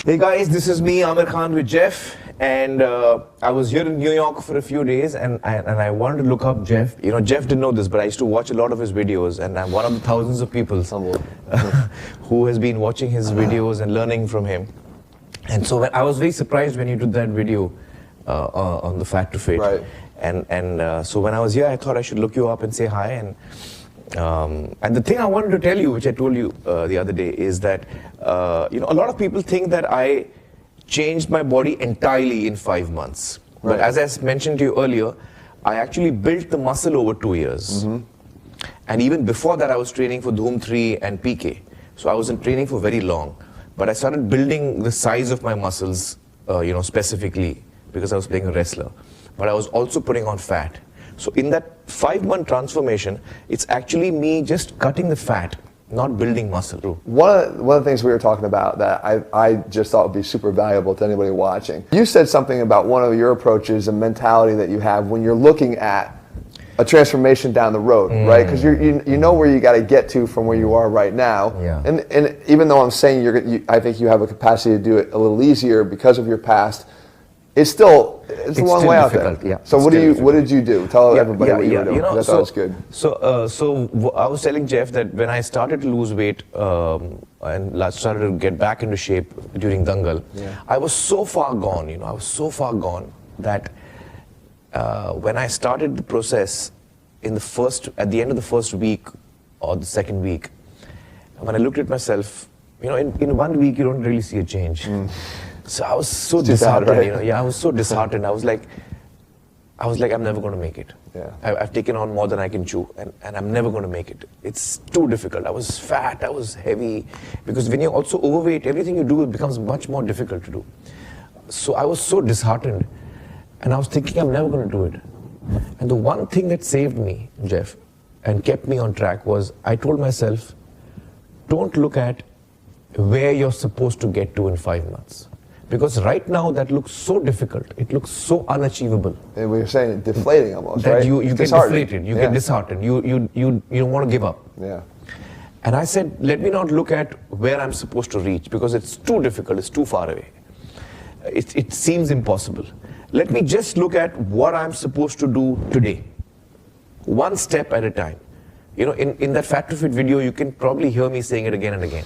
Hey guys, this is me, Amir Khan with Jeff, and I was here in New York for a few days, and I wanted to look up Jeff. You know, Jeff didn't know this, but I used to watch a lot of his videos, and I'm one of the thousands of people who has been watching his videos and learning from him. And so I was very surprised when you did that video on the Fat to Fit. Right. And so when I was here, I thought I should look you up and say hi. And the thing I wanted to tell you, which I told you the other day, is that you know, a lot of people think that I changed my body entirely in 5 months. Right. But as I mentioned to you earlier, I actually built the muscle over 2 years. And even before that, I was training for Dhoom 3 and PK. So I wasn't training for very long. But I started building the size of my muscles, you know, specifically because I was playing a wrestler. But I was also putting on fat. So in that 5-month transformation, it's actually me just cutting the fat, not building muscle. One of the things we were talking about that I just thought would be super valuable to anybody watching. You said something about one of your approaches and mentality that you have when you're looking at a transformation down the road, right? Because you know where you got to get to from where you are right now. Yeah. And even though I'm saying I think you have a capacity to do it a little easier because of your past, it's a long way out there. Yeah. So what did you do? Tell everybody what you were doing. You know, I thought that was good. So I was telling Jeff that when I started to lose weight and started to get back into shape during Dangal, I was so far gone. You know, I was so far gone that when I started the process at the end of the first week or the second week, when I looked at myself, you know, in 1 week you don't really see a change. So I was so disheartened, right? You know. Yeah, I was so disheartened. I was like, I'm never going to make it. Yeah. I've taken on more than I can chew, and I'm never going to make it. It's too difficult. I was fat, I was heavy, because when you're also overweight, everything you do becomes much more difficult to do. So I was so disheartened, and I was thinking I'm never going to do it. And the one thing that saved me, Jeff, and kept me on track was I told myself, don't look at where you're supposed to get to in 5 months. Because right now that looks so difficult. It looks so unachievable. And we were saying deflating almost, that right? You get deflated, you get disheartened, you don't want to give up. Yeah. And I said, let me not look at where I'm supposed to reach because it's too difficult, it's too far away. It seems impossible. Let me just look at what I'm supposed to do today. One step at a time. You know, in that Fat to Fit video, you can probably hear me saying it again and again.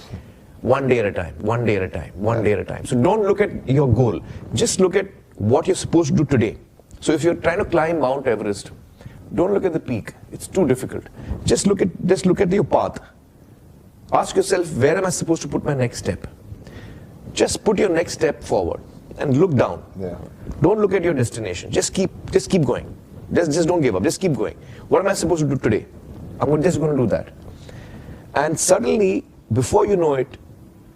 1 day at a time, 1 day at a time, 1 day at a time. So don't look at your goal. Just look at what you're supposed to do today. So if you're trying to climb Mount Everest, don't look at the peak. It's too difficult. Just look at your path. Ask yourself, where am I supposed to put my next step? Just put your next step forward and look down. Yeah. Don't look at your destination. Just keep going. Just don't give up. Just keep going. What am I supposed to do today? I'm just going to do that. And suddenly, before you know it,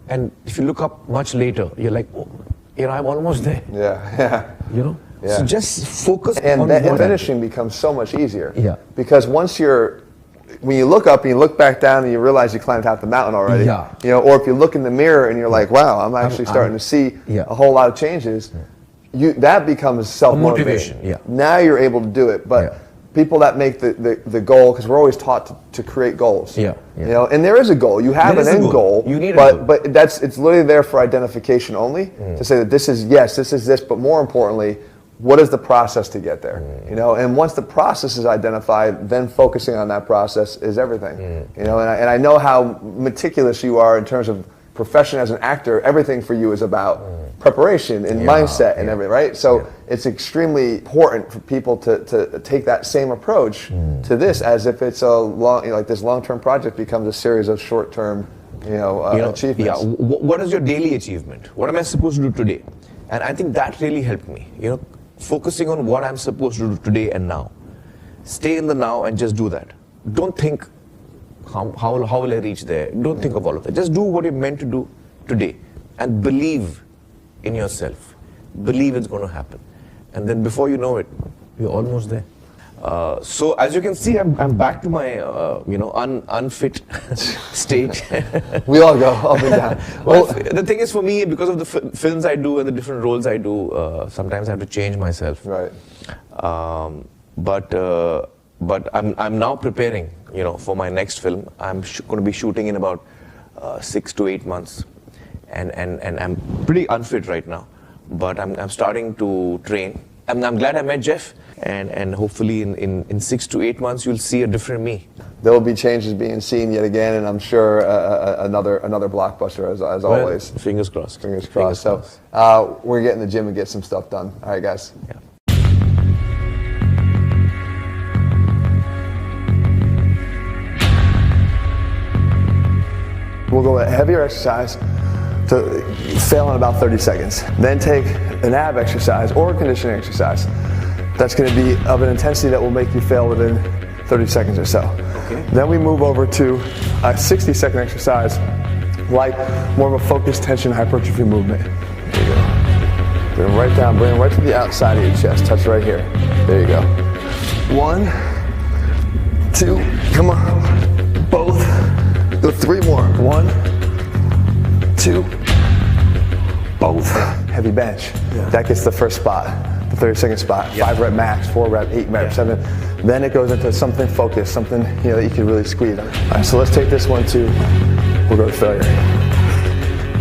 and if you look up much later, you're like, oh, you know, I'm almost there. Yeah. You know? Yeah. So just focus and on and finishing becomes so much easier. Yeah. Because when you look up and you look back down and you realize you climbed half the mountain already. Yeah. You know, or if you look in the mirror and you're like, wow, I'm actually starting to see a whole lot of changes. That becomes self-motivation. Yeah. Now you're able to do it. But people that make the goal, because we're always taught to create goals. Yeah. You know, and there is a goal. You have an end goal. You need but it's literally there for identification only, to say that this is this, but more importantly, what is the process to get there? You know, and once the process is identified, then focusing on that process is everything. You know, and I know how meticulous you are in terms of profession as an actor. Everything for you is about preparation and mindset and everything, right? So it's extremely important for people to take that same approach to this, as if it's a long, you know, like this long-term project becomes a series of short-term, achievements. Yeah. What is your daily achievement? What am I supposed to do today? And I think that really helped me. You know, focusing on what I'm supposed to do today and now. Stay in the now and just do that. Don't think, how will I reach there? Don't think of all of that. Just do what you're meant to do today and believe in yourself. Believe it's going to happen. And then before you know it, you're almost there. So as you can see, I'm back to my unfit state. We all go up and down. Well, the thing is, for me, because of the films I do and the different roles I do, sometimes I have to change myself. Right. But I'm now preparing, for my next film. I'm going to be shooting in about 6 to 8 months. and I'm pretty unfit right now, but I'm starting to train. I'm glad I met Jeff, and hopefully in 6 to 8 months you'll see a different me. There will be changes being seen yet again, and I'm sure another blockbuster as always. Fingers crossed. Fingers crossed. So we're gonna get in the gym and get some stuff done. All right, guys. Yeah. We'll go a heavier exercise to fail in about 30 seconds. Then take an ab exercise or a conditioning exercise. That's going to be of an intensity that will make you fail within 30 seconds or so. Okay. Then we move over to a 60-second exercise, like more of a focused tension hypertrophy movement. There you go. Bring them right down, bring them right to the outside of your chest. Touch right here. There you go. 1, 2, come on. Both. Go 3 more. 1, 2, both. Heavy bench. Yeah. That gets the first spot, the 30-second spot. 5 rep max, 4 rep, 8 rep, 7. Then it goes into something focused, something that you can really squeeze. All right, so let's take this one to. We'll go to failure.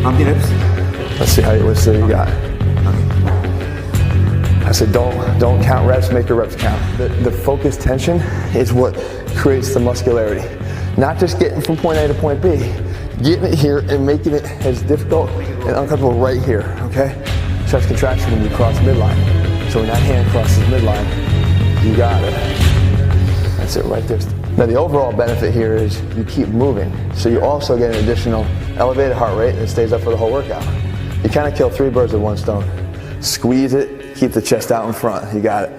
How many reps? Let's see what you got. I said don't count reps, make your reps count. The focused tension is what creates the muscularity. Not just getting from point A to point B, getting it here and making it as difficult and uncomfortable right here, okay? Chest contraction when you cross midline. So when that hand crosses midline, you got it. That's it right there. Now the overall benefit here is you keep moving. So you also get an additional elevated heart rate that stays up for the whole workout. You kind of kill 3 birds with 1 stone. Squeeze it, keep the chest out in front, you got it.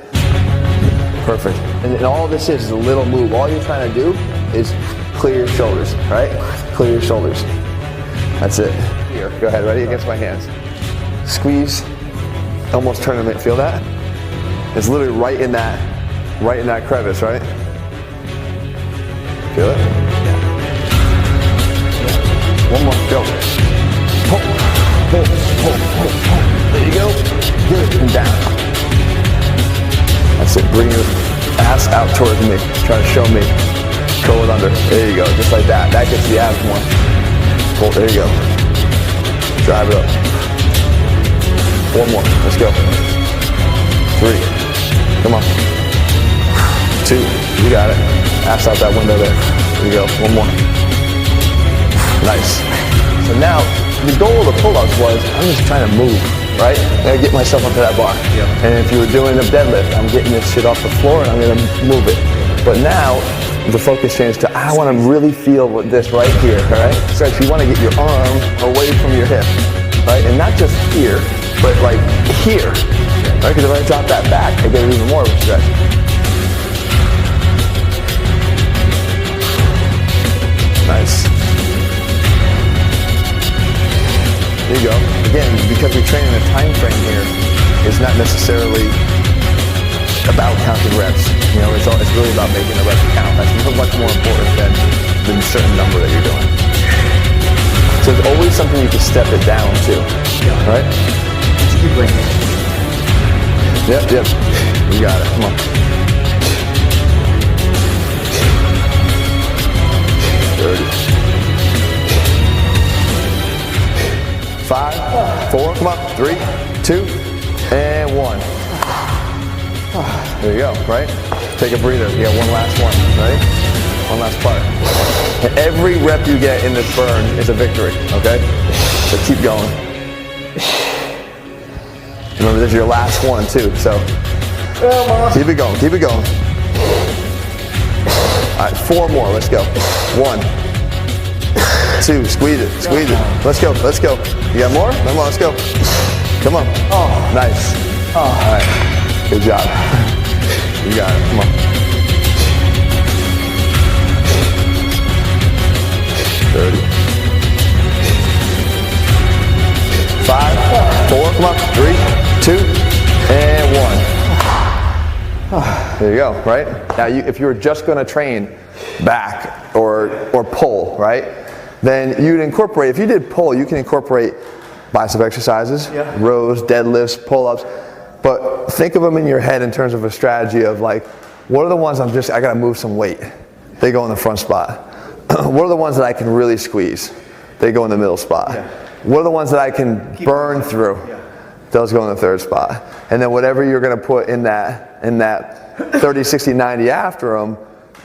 Perfect. And all this is a little move. All you're trying to do is clear your shoulders, right? Clear your shoulders. That's it. Here, go ahead, ready? Against my hands. Squeeze, almost turn them, feel that? It's literally right in that crevice, right? Feel it? One more, go. Pull, pull, pull, pull, pull. There you go. Good, and down. That's it, bring your ass out towards me. Try to show me. Curl it under. There you go, just like that. That gets the abs more. Pull, there you go. Drive it up. 1 more, let's go. 3, come on. 2, you got it. Ass out that window there. There you go, 1 more. Nice. So now, the goal of the pull-ups was, I'm just trying to move, right? I gotta get myself up to that bar. Yep. And if you were doing a deadlift, I'm getting this shit off the floor and I'm gonna move it. But now, the focus changed to, I wanna really feel with this right here, all right? So you wanna get your arm away from your hip, right? And not just here, but like here, right? Because if I drop that back, I get even more of a stretch. Nice. There you go. Again, because we train in a time frame here, it's not necessarily about counting reps. You know, it's really about making the reps count. That's much more important than the certain number that you're doing. So there's always something you can step it down to, right? Keep going. Yep. You got it. Come on. 30. 5, 4, come on, 3, 2, and 1. There you go, right? Take a breather. You got one last one, right? One last part. And every rep you get in this burn is a victory, okay? So keep going. Remember, this is your last one too, so keep it going, keep it going. All right, 4 more, let's go. 1, 2, squeeze it, squeeze it. Let's go, let's go. You got more? Come on, let's go. Come on. Oh, nice. Oh. All right, good job. You got it, come on. 30. 5, 4, come on, 3, 2, and 1. There you go, right? Now, if you were just going to train back or pull, right? Then you'd incorporate, if you did pull, you can incorporate bicep exercises, rows, deadlifts, pull-ups. But think of them in your head in terms of a strategy of like, what are the ones I got to move some weight? They go in the front spot. What are the ones that I can really squeeze? They go in the middle spot. What are the ones that I can burn through? Yeah. Those go in the third spot. And then whatever you're going to put in that 30, 60, 90 after them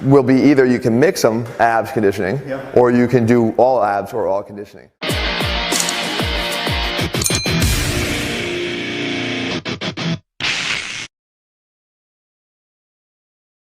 will be either you can mix them, abs conditioning, Yep. or you can do all abs or all conditioning.